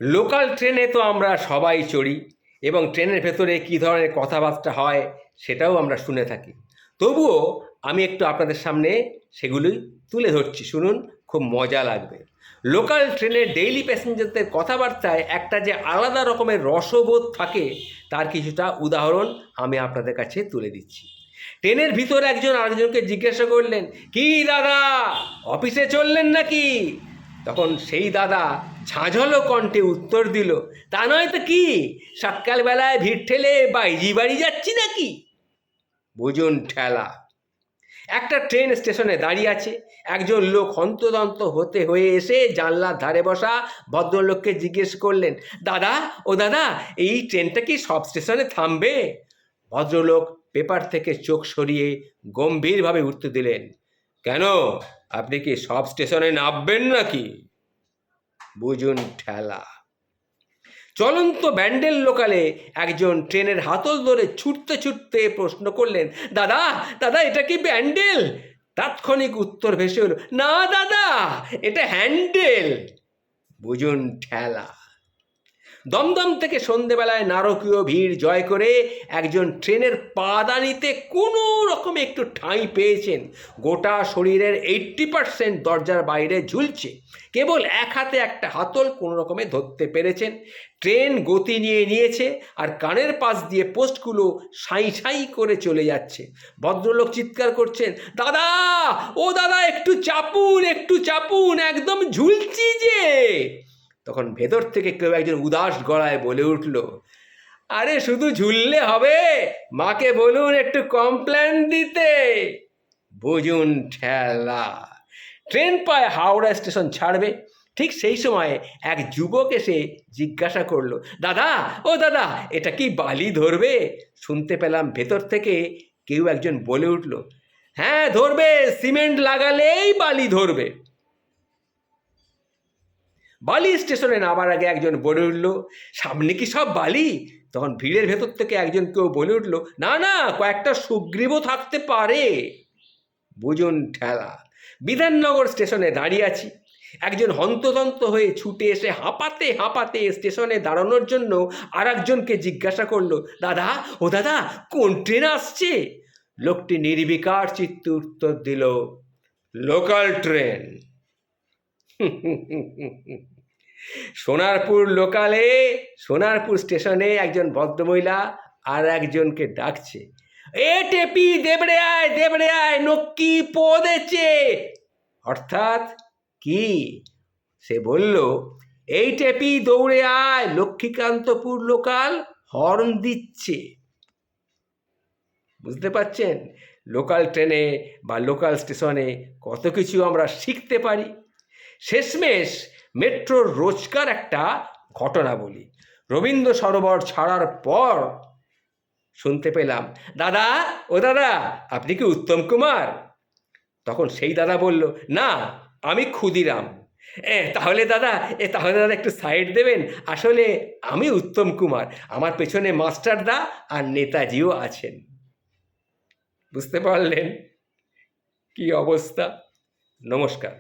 Local ট্রেনে তো আমরা সবাই চড়ি এবং ট্রেনের ভেতরে কী ধরনের কথাবার্তা হয় সেটাও আমরা শুনে থাকি। তবুও আমি একটু আপনাদের সামনে সেগুলোই তুলে ধরছি, শুনুন, খুব মজা লাগবে। লোকাল ট্রেনের ডেইলি প্যাসেঞ্জারদের কথাবার্তায় একটা যে আলাদা রকমের রসবোধ থাকে তার কিছুটা উদাহরণ আমি আপনাদের কাছে তুলে দিচ্ছি। ট্রেনের ভিতরে একজন আরেকজনকে জিজ্ঞাসা করলেন, কি দাদা, অফিসে চললেন নাকি? তখন সেই দাদা ঝাঁঝালো কণ্ঠে উত্তর দিল, তা নয় তো কি, সকালবেলায় ভিড় ঠেলে বাইজি বাড়ি যাচ্ছি নাকি। বুঝুন ঠেলা। একটা ট্রেন স্টেশনে দাঁড়িয়ে আছে, একজন লোক হন্তদন্ত হয়ে এসে জানলার ধারে বসা ভদ্রলোককে জিজ্ঞেস করলেন, দাদা, ও দাদা, এই ট্রেনটা কি সব স্টেশনে থামবে? ভদ্রলোক পেপার থেকে চোখ সরিয়ে গম্ভীরভাবে উত্তর দিলেন, কেন, আপনি কি সব স্টেশনে নামবেন নাকি? বুঝুন ঠেলা। চলন্ত ব্যান্ডেল লোকালে একজন ট্রেনের হাতল ধরে ছুটতে ছুটতে প্রশ্ন করলেন, দাদা, দাদা, এটা কি ব্যান্ডেল? তাৎক্ষণিক উত্তর ভেসে হলো, না দাদা, এটা হ্যান্ডেল। বুঝুন ঠেলা। দমদম থেকে সন্ধেবেলায় নারকীয় ভিড় জয় করে একজন ট্রেনের পাদানিতে কোনো রকমে একটু ঠাঁই পেয়েছেন। গোটা শরীরের 80% দরজার বাইরে ঝুলছে, কেবল এক হাতে একটা হাতল কোনো রকমে ধরতে পেরেছেন। ট্রেন গতি নিয়েছে আর কানের পাশ দিয়ে পোস্টগুলো সাঁই সাঁই করে চলে যাচ্ছে। ভদ্রলোক চিৎকার করছেন, দাদা, ও দাদা, একটু চাপুন, একটু চাপুন, একদম ঝুলছি যে। তখন ভেতর থেকে কেউ একজন উদাস গলায় বলে উঠল, আরে শুধু ঝুললে হবে, মাকে বলুন একটু কমপ্লেন দিতে। বুঝুন ঠেলা। ট্রেন প্রায় হাওড়া স্টেশন ছাড়বে, ঠিক সেই সময় এক যুবক এসে জিজ্ঞাসা করলো, দাদা, ও দাদা, এটা কি বালি ধরবে? শুনতে পেলাম ভেতর থেকে কেউ একজন বলে উঠল, হ্যাঁ ধরবে, সিমেন্ট লাগালেই বালি ধরবে। বালি স্টেশনে নামার আগে একজন বলে উঠল, সামনে কি সব বালি? তখন ভিড়ের ভেতর থেকে একজন কেউ বলে উঠল, না না, কয়েকটা সুগ্রীবও থাকতে পারে। বুঝুন ঠেলা। বিধাননগর স্টেশনে দাঁড়িয়ে আছি, একজন হন্তদন্ত হয়ে ছুটে এসে হাঁপাতে হাঁপাতে স্টেশনে দাঁড়ানোর জন্য আর একজনকে জিজ্ঞাসা করলো, দাদা, ও দাদা, কোন ট্রেন আসছে? লোকটি নির্বিকার চিত্তে উত্তর দিল, লোকাল ট্রেন। সোনারপুর লোকালে সোনারপুর স্টেশনে একজন ভদ্রমহিলা আর একজনকে ডাকছে, এ টেপি, দেবড়ে আয়, নক্কি পদেছে। অর্থাৎ কি? সে বলল, এই টেপি, দৌড়ে আয়, লক্ষ্মীকান্তপুর লোকাল হর্ন দিচ্ছে। বুঝতে পারছেন, লোকাল ট্রেনে বা লোকাল স্টেশনে কত কিছু আমরা শিখতে পারি। শেষমেশ মেট্রোর রোজকার একটা ঘটনা বলি। রবীন্দ্র সরোবর ছাড়ার পর শুনতে পেলাম, দাদা, ও দাদা, আপনি কি উত্তম কুমার? তখন সেই দাদা বলল, না, আমি ক্ষুদিরাম। তাহলে দাদা একটু সাইড দেবেন, আসলে আমি উত্তম কুমার, আমার পেছনে মাস্টারদা আর নেতাজিও আছেন। বুঝতে পারলেন কি অবস্থা? নমস্কার।